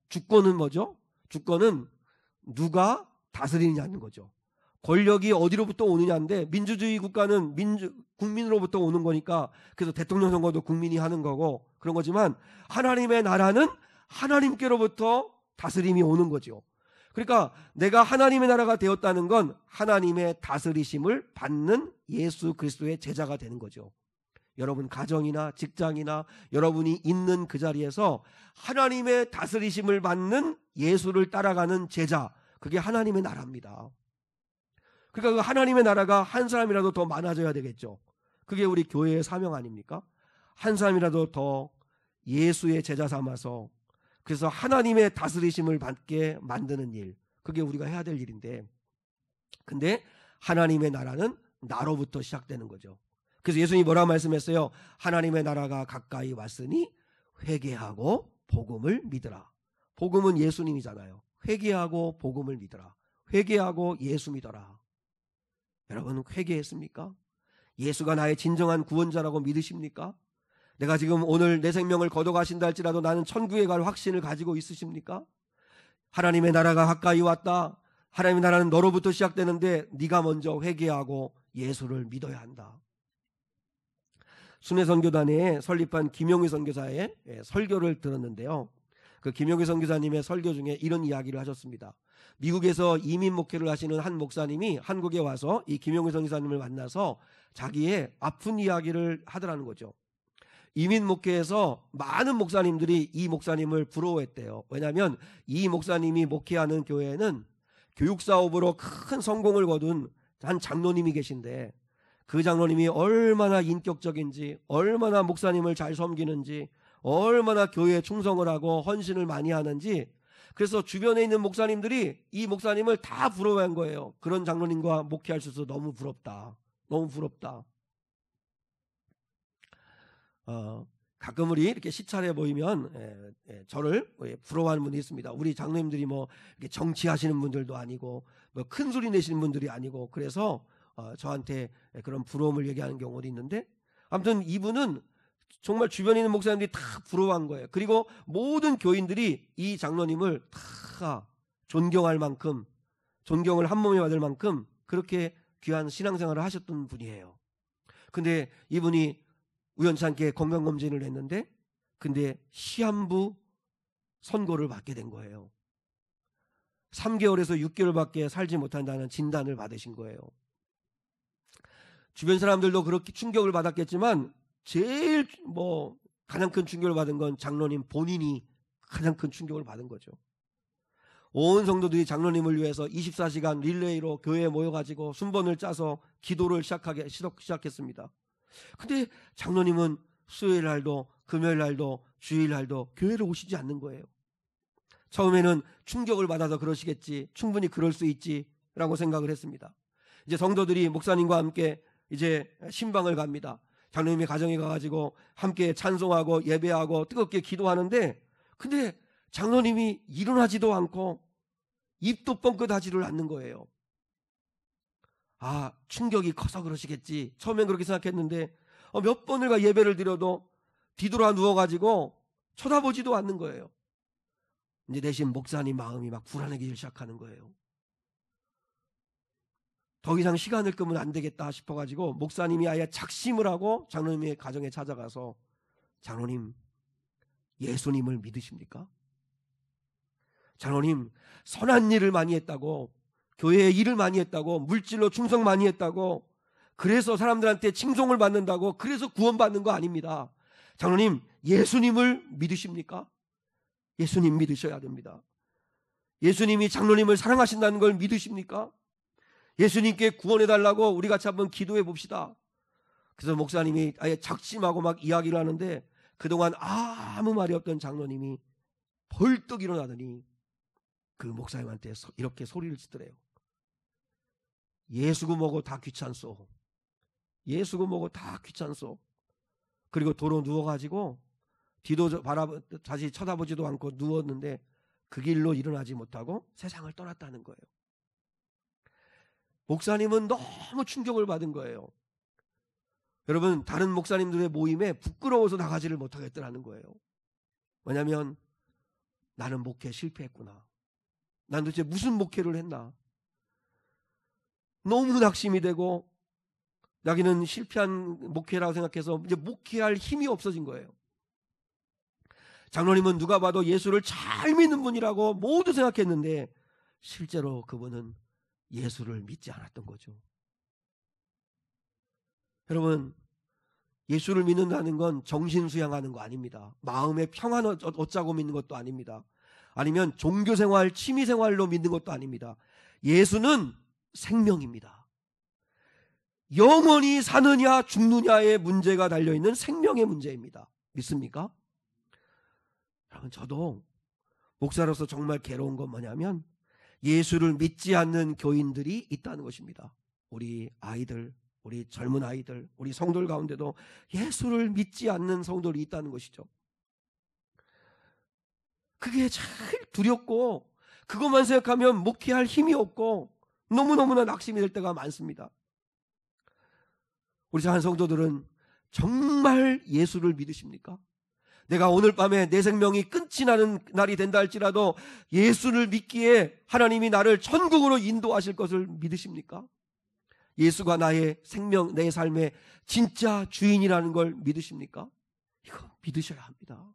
주권은 뭐죠? 주권은 누가 다스리느냐는 거죠. 권력이 어디로부터 오느냐인데, 민주주의 국가는 국민으로부터 오는 거니까, 그래서 대통령 선거도 국민이 하는 거고 그런 거지만, 하나님의 나라는 하나님께로부터 다스림이 오는 거죠. 그러니까 내가 하나님의 나라가 되었다는 건 하나님의 다스리심을 받는 예수 그리스도의 제자가 되는 거죠. 여러분 가정이나 직장이나 여러분이 있는 그 자리에서 하나님의 다스리심을 받는 예수를 따라가는 제자, 그게 하나님의 나라입니다. 그러니까 그 하나님의 나라가 한 사람이라도 더 많아져야 되겠죠. 그게 우리 교회의 사명 아닙니까? 한 사람이라도 더 예수의 제자 삼아서, 그래서 하나님의 다스리심을 받게 만드는 일, 그게 우리가 해야 될 일인데, 근데 하나님의 나라는 나로부터 시작되는 거죠. 그래서 예수님이 뭐라고 말씀했어요? 하나님의 나라가 가까이 왔으니 회개하고 복음을 믿으라. 복음은 예수님이잖아요. 회개하고 복음을 믿으라. 회개하고 예수 믿어라. 여러분 회개했습니까? 예수가 나의 진정한 구원자라고 믿으십니까? 내가 지금 오늘 내 생명을 걷어가신다 할지라도 나는 천국에 갈 확신을 가지고 있으십니까? 하나님의 나라가 가까이 왔다. 하나님의 나라는 너로부터 시작되는데 네가 먼저 회개하고 예수를 믿어야 한다. 순회선교단에 설립한 김용희 선교사의 설교를 들었는데요. 그 김용희 선교사님의 설교 중에 이런 이야기를 하셨습니다. 미국에서 이민 목회를 하시는 한 목사님이 한국에 와서 이 김용희 선교사님을 만나서 자기의 아픈 이야기를 하더라는 거죠. 이민 목회에서 많은 목사님들이 이 목사님을 부러워했대요. 왜냐하면 이 목사님이 목회하는 교회에는 교육사업으로 큰 성공을 거둔 한 장로님이 계신데, 그 장로님이 얼마나 인격적인지, 얼마나 목사님을 잘 섬기는지, 얼마나 교회에 충성을 하고 헌신을 많이 하는지, 그래서 주변에 있는 목사님들이 이 목사님을 다 부러워한 거예요. 그런 장로님과 목회할 수 있어서 너무 부럽다. 너무 부럽다. 가끔 우리 이렇게 시찰에 모이면 저를 부러워하는 분이 있습니다. 우리 장로님들이 뭐 이렇게 정치하시는 분들도 아니고 뭐 큰 소리 내시는 분들이 아니고, 그래서 저한테 그런 부러움을 얘기하는 경우도 있는데, 아무튼 이분은 정말 주변에 있는 목사님들이 다 부러워한 거예요. 그리고 모든 교인들이 이 장로님을 다 존경할 만큼, 존경을 한 몸에 받을 만큼 그렇게 귀한 신앙생활을 하셨던 분이에요. 근데 이분이 우연찮게 건강검진을 했는데, 근데 시한부 선고를 받게 된 거예요. 3개월에서 6개월밖에 살지 못한다는 진단을 받으신 거예요. 주변 사람들도 그렇게 충격을 받았겠지만 제일 가장 큰 충격을 받은 건 장로님 본인이 가장 큰 충격을 받은 거죠. 온 성도들이 장로님을 위해서 24시간 릴레이로 교회에 모여가지고 순번을 짜서 기도를 시작했습니다. 근데 장로님은 수요일 날도 금요일 날도 주일 날도 교회를 오시지 않는 거예요. 처음에는 충격을 받아서 그러시겠지, 충분히 그럴 수 있지라고 생각을 했습니다. 이제 성도들이 목사님과 함께 이제 신방을 갑니다. 장로님의 가정에 가가지고 함께 찬송하고 예배하고 뜨겁게 기도하는데, 근데 장로님이 일어나지도 않고 입도 뻥끗하지를 않는 거예요. 아, 충격이 커서 그러시겠지, 처음엔 그렇게 생각했는데 몇 번을 예배를 드려도 뒤돌아 누워가지고 쳐다보지도 않는 거예요. 이제 대신 목사님 마음이 막 불안해지기 시작하는 거예요. 더 이상 시간을 끄면 안 되겠다 싶어가지고 목사님이 아예 작심을 하고 장로님의 가정에 찾아가서 장로님, 예수님을 믿으십니까? 장로님, 선한 일을 많이 했다고, 교회에 일을 많이 했다고, 물질로 충성 많이 했다고, 그래서 사람들한테 칭송을 받는다고, 그래서 구원받는 거 아닙니다. 장로님, 예수님을 믿으십니까? 예수님 믿으셔야 됩니다. 예수님이 장로님을 사랑하신다는 걸 믿으십니까? 예수님께 구원해달라고 우리 같이 한번 기도해 봅시다. 그래서 목사님이 아예 작심하고 막 이야기를 하는데 그동안 아무 말이 없던 장로님이 벌떡 일어나더니 그 목사님한테 이렇게 소리를 치더래요. 예수고 뭐고 다 귀찮소. 예수고 뭐고 다 귀찮소. 그리고 도로 누워가지고 뒤도 다시 쳐다보지도 않고 누웠는데 그 길로 일어나지 못하고 세상을 떠났다는 거예요. 목사님은 너무 충격을 받은 거예요. 여러분, 다른 목사님들의 모임에 부끄러워서 나가지를 못하겠더라는 거예요. 왜냐하면 나는 목회 실패했구나. 난 도대체 무슨 목회를 했나. 너무 낙심이 되고 자기는 실패한 목회라고 생각해서 이제 목회할 힘이 없어진 거예요. 장로님은 누가 봐도 예수를 잘 믿는 분이라고 모두 생각했는데 실제로 그분은 예수를 믿지 않았던 거죠. 여러분, 예수를 믿는다는 건 정신수양하는 거 아닙니다. 마음의 평안을 얻자고 믿는 것도 아닙니다. 아니면 종교생활, 취미생활로 믿는 것도 아닙니다. 예수는 생명입니다. 영원히 사느냐 죽느냐의 문제가 달려있는 생명의 문제입니다. 믿습니까? 여러분, 저도 목사로서 정말 괴로운 건 뭐냐면 예수를 믿지 않는 교인들이 있다는 것입니다. 우리 아이들, 우리 젊은 아이들, 우리 성도들 가운데도 예수를 믿지 않는 성도들이 있다는 것이죠. 그게 잘 두렵고 그것만 생각하면 목회할 힘이 없고 너무너무나 낙심이 될 때가 많습니다. 우리 작은 성도들은 정말 예수를 믿으십니까? 내가 오늘 밤에 내 생명이 끝이 나는 날이 된다 할지라도 예수를 믿기에 하나님이 나를 천국으로 인도하실 것을 믿으십니까? 예수가 나의 생명, 내 삶의 진짜 주인이라는 걸 믿으십니까? 이거 믿으셔야 합니다.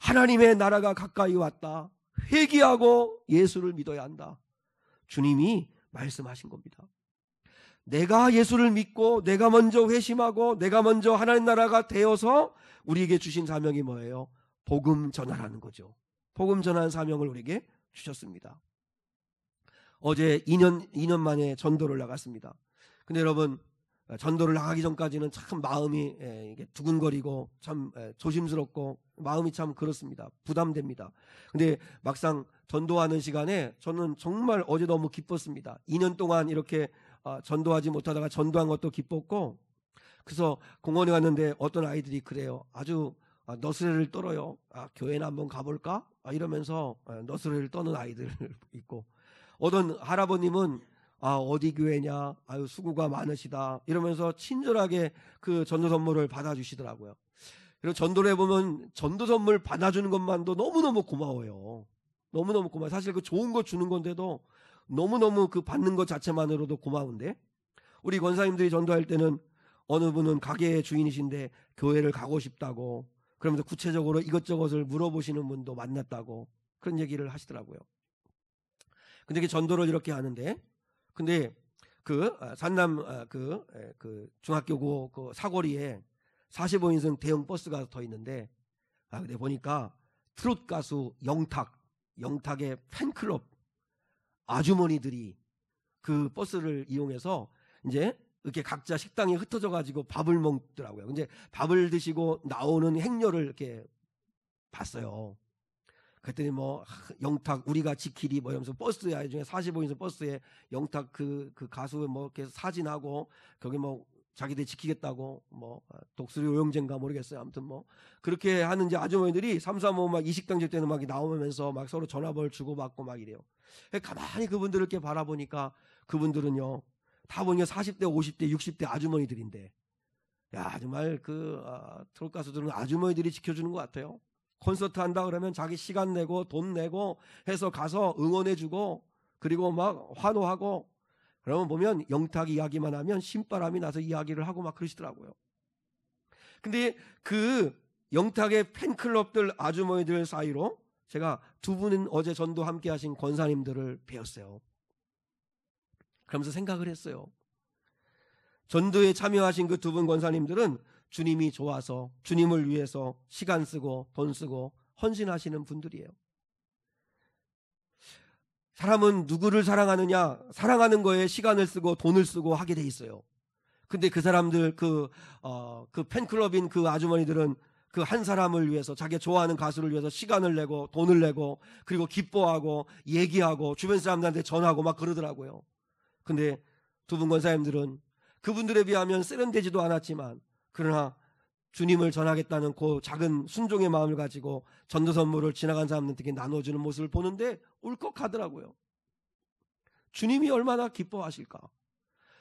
하나님의 나라가 가까이 왔다. 회개하고 예수를 믿어야 한다. 주님이 말씀하신 겁니다. 내가 예수를 믿고 내가 먼저 회심하고 내가 먼저 하나님 나라가 되어서 우리에게 주신 사명이 뭐예요? 복음 전하라는 거죠. 복음 전하는 사명을 우리에게 주셨습니다. 어제 2년 만에 전도를 나갔습니다. 근데 여러분, 전도를 나가기 전까지는 참 마음이 두근거리고 참 조심스럽고 마음이 참 그렇습니다. 부담됩니다. 근데 막상 전도하는 시간에 저는 정말 어제 너무 기뻤습니다. 2년 동안 이렇게 전도하지 못하다가 전도한 것도 기뻤고, 그래서 공원에 갔는데 어떤 아이들이 그래요. 아주 너스레를 떨어요. 교회나 한번 가볼까? 이러면서 너스레를 떠는 아이들 있고, 어떤 할아버님은 어디 교회냐? 아유, 수고가 많으시다. 이러면서 친절하게 그 전도 선물을 받아주시더라고요. 그리고 전도를 해보면 전도 선물 받아주는 것만도 너무너무 고마워요. 너무너무 고마워요. 사실 그 좋은 거 주는 건데도 너무너무 그 받는 것 자체만으로도 고마운데, 우리 권사님들이 전도할 때는 어느 분은 가게의 주인이신데 교회를 가고 싶다고, 그러면서 구체적으로 이것저것을 물어보시는 분도 만났다고 그런 얘기를 하시더라고요. 근데 이게 전도를 이렇게 하는데, 근데 그 산남 그 중학교 그 사거리에 45인승 대형 버스가 더 있는데, 근데 보니까 트롯 가수 영탁의 팬클럽 아주머니들이 그 버스를 이용해서 이제 이렇게 각자 식당에 흩어져 가지고 밥을 먹더라고요. 이제 밥을 드시고 나오는 행렬을 이렇게 봤어요. 그랬더니 뭐 영탁 우리가 지키리 뭐 이러면서 버스에, 중에 45인승 버스에 영탁 그 가수 뭐 이렇게 사진하고 거기 뭐 자기들 지키겠다고 뭐 독수리 오영재인가 모르겠어요. 아무튼 뭐 그렇게 하는 이제 아주머니들이 삼삼오오 막 이 식당 질 때는 막 나오면서 막 서로 전화번호를 주고받고 막 이래요. 가만히 그분들을 이렇게 바라보니까 그분들은요 다 보니까 40대, 50대, 60대 아주머니들인데, 야, 정말 트롯 가수들은 아주머니들이 지켜주는 것 같아요. 콘서트 한다 그러면 자기 시간 내고 돈 내고 해서 가서 응원해주고, 그리고 막 환호하고, 그러면 보면 영탁 이야기만 하면 신바람이 나서 이야기를 하고 막 그러시더라고요. 근데 그 영탁의 팬클럽들 아주머니들 사이로 제가 두 분은 어제 전도 함께 하신 권사님들을 배웠어요. 그러면서 생각을 했어요. 전도에 참여하신 그 두 분 권사님들은 주님이 좋아서 주님을 위해서 시간 쓰고 돈 쓰고 헌신하시는 분들이에요. 사람은 누구를 사랑하느냐, 사랑하는 거에 시간을 쓰고 돈을 쓰고 하게 돼 있어요. 근데 그 사람들 그 팬클럽인 그 아주머니들은 그 한 사람을 위해서, 자기가 좋아하는 가수를 위해서 시간을 내고 돈을 내고 그리고 기뻐하고 얘기하고 주변 사람들한테 전하고 막 그러더라고요. 근데 두 분 권사님들은 그분들에 비하면 세련되지도 않았지만 그러나 주님을 전하겠다는 그 작은 순종의 마음을 가지고 전도 선물을 지나간 사람들에게 나눠주는 모습을 보는데 울컥하더라고요. 주님이 얼마나 기뻐하실까.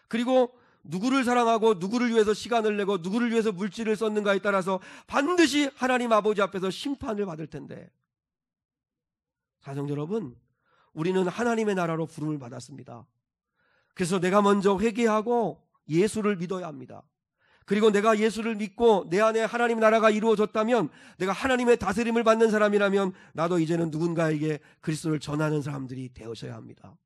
그리고 누구를 사랑하고 누구를 위해서 시간을 내고 누구를 위해서 물질을 썼는가에 따라서 반드시 하나님 아버지 앞에서 심판을 받을 텐데, 사성자 여러분, 우리는 하나님의 나라로 부름을 받았습니다. 그래서 내가 먼저 회개하고 예수를 믿어야 합니다. 그리고 내가 예수를 믿고 내 안에 하나님 나라가 이루어졌다면, 내가 하나님의 다스림을 받는 사람이라면 나도 이제는 누군가에게 그리스도를 전하는 사람들이 되어셔야 합니다.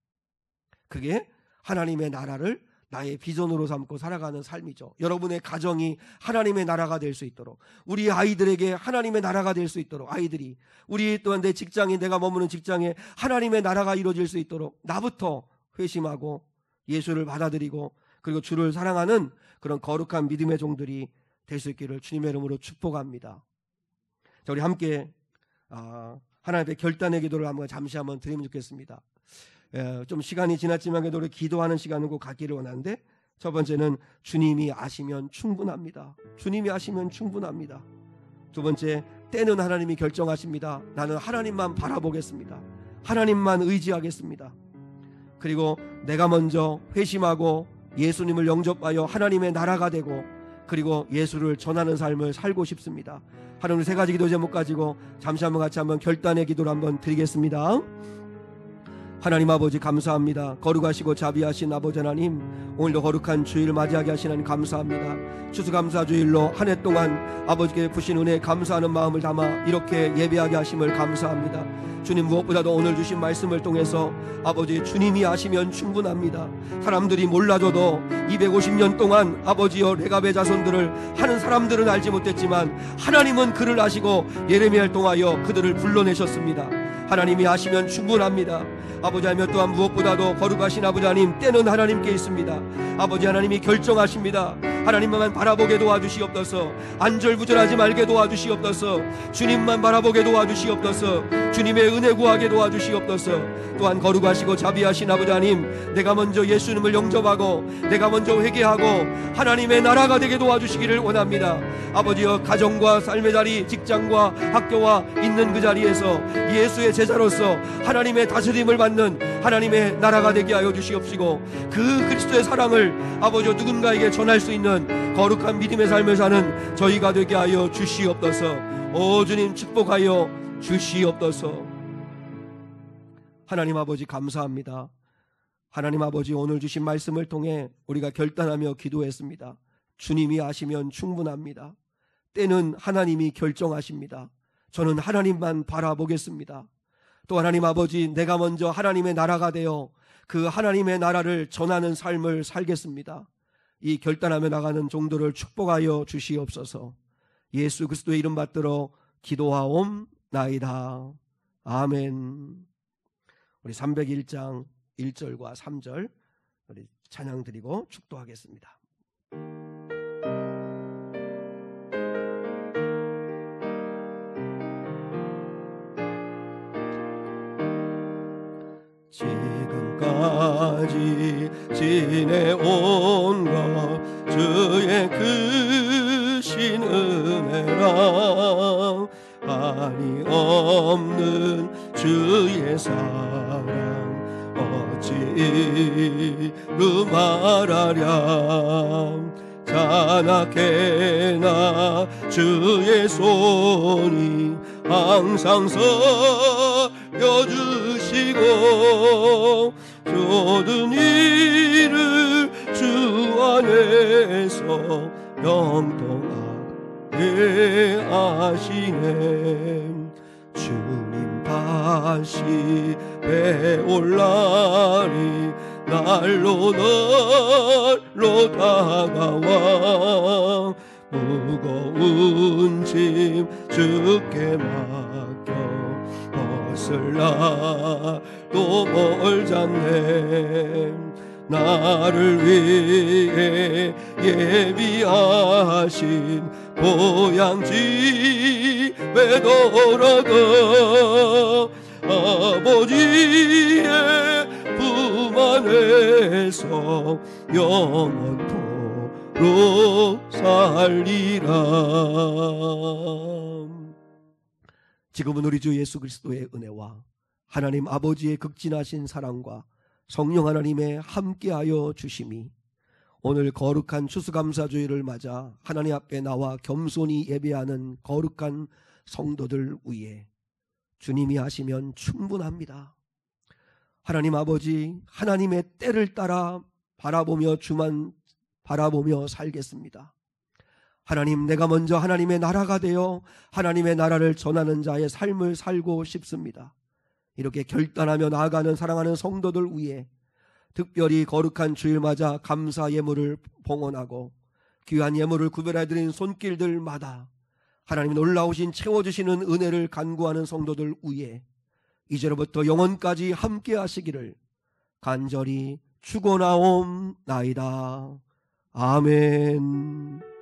그게 하나님의 나라를 나의 비전으로 삼고 살아가는 삶이죠. 여러분의 가정이 하나님의 나라가 될 수 있도록, 우리 아이들에게 하나님의 나라가 될 수 있도록, 아이들이, 우리 또한 내 직장이, 내가 머무는 직장에 하나님의 나라가 이루어질 수 있도록 나부터 회심하고 예수를 받아들이고 그리고 주를 사랑하는 그런 거룩한 믿음의 종들이 될 수 있기를 주님의 이름으로 축복합니다. 자, 우리 함께 하나님 앞에 결단의 기도를 잠시 한번 드리면 좋겠습니다. 좀 시간이 지났지만 그래도 우리 기도하는 시간은 꼭 갖기를 원하는데, 첫 번째는 주님이 아시면 충분합니다. 주님이 아시면 충분합니다. 두 번째, 때는 하나님이 결정하십니다. 나는 하나님만 바라보겠습니다. 하나님만 의지하겠습니다. 그리고 내가 먼저 회심하고 예수님을 영접하여 하나님의 나라가 되고 그리고 예수를 전하는 삶을 살고 싶습니다. 하나님, 세 가지 기도 제목 가지고 잠시 한번 같이 한번 결단의 기도를 한번 드리겠습니다. 하나님 아버지, 감사합니다. 거룩하시고 자비하신 아버지 하나님, 오늘도 거룩한 주일 맞이하게 하신 하나님 감사합니다. 추수감사주일로 한 해 동안 아버지께 부신 은혜에 감사하는 마음을 담아 이렇게 예배하게 하심을 감사합니다. 주님, 무엇보다도 오늘 주신 말씀을 통해서 아버지, 주님이 아시면 충분합니다. 사람들이 몰라줘도 250년 동안 아버지여 레갑의 자손들을 하는 사람들은 알지 못했지만 하나님은 그를 아시고 예레미야를 통하여 그들을 불러내셨습니다. 하나님이 아시면 충분합니다. 아버지 하나님, 또한 무엇보다도 거룩하신 아버지 하나님, 때는 하나님께 있습니다. 아버지 하나님이 결정하십니다. 하나님만 바라보게 도와주시옵소서. 안절부절하지 말게 도와주시옵소서. 주님만 바라보게 도와주시옵소서. 주님의 은혜 구하게 도와주시옵소서. 또한 거룩하시고 자비하신 아버지 하나님, 내가 먼저 예수님을 영접하고 내가 먼저 회개하고 하나님의 나라가 되게 도와주시기를 원합니다. 아버지여, 가정과 삶의 자리, 직장과 학교와 있는 그 자리에서 예수의 제자로서 하나님의 다스림을 받는 하나님의 나라가 되게 하여 주시옵시고, 그 그리스도의 사랑을 아버지여 누군가에게 전할 수 있는 거룩한 믿음의 삶을 사는 저희가 되게 하여 주시옵소서. 오 주님, 축복하여 주시옵소서. 하나님 아버지, 감사합니다. 하나님 아버지, 오늘 주신 말씀을 통해 우리가 결단하며 기도했습니다. 주님이 아시면 충분합니다. 때는 하나님이 결정하십니다. 저는 하나님만 바라보겠습니다. 또 하나님 아버지, 내가 먼저 하나님의 나라가 되어 그 하나님의 나라를 전하는 삶을 살겠습니다. 이 결단하며 나가는 종들을 축복하여 주시옵소서. 예수 그리스도의 이름 받들어 기도하옵나이다. 아멘. 우리 301장 1절과 3절 우리 찬양 드리고 축도하겠습니다. 지금까지 지내온 것 주의 크신 은혜랑 한이 없는 주의 사랑 어찌로 말하랴. 자나케나 주의 손이 항상 서로 여주시고 모든 일을 주 안에서 영통하게 하시네. 주님 다시 배올 날이 날로 날로 다가와 무거운 짐 주께 맡겨 벗을 날도 멀잖네. 나를 위해 예비하신 고향 집에 돌아가 아버지의 품 안에서 영원토록 살리라. 지금은 우리 주 예수 그리스도의 은혜와 하나님 아버지의 극진하신 사랑과 성령 하나님의 함께하여 주심이 오늘 거룩한 추수감사주일을 맞아 하나님 앞에 나와 겸손히 예배하는 거룩한 성도들 위에 주님이 하시면 충분합니다. 하나님 아버지, 하나님의 때를 따라 바라보며 주만 바라보며 살겠습니다. 하나님, 내가 먼저 하나님의 나라가 되어 하나님의 나라를 전하는 자의 삶을 살고 싶습니다. 이렇게 결단하며 나아가는 사랑하는 성도들 위해 특별히 거룩한 주일 맞아 감사 예물을 봉헌하고 귀한 예물을 구별해드린 손길들마다 하나님 놀라우신 채워주시는 은혜를 간구하는 성도들 위해 이제로부터 영원까지 함께 하시기를 간절히 축원하옵나이다. 아멘.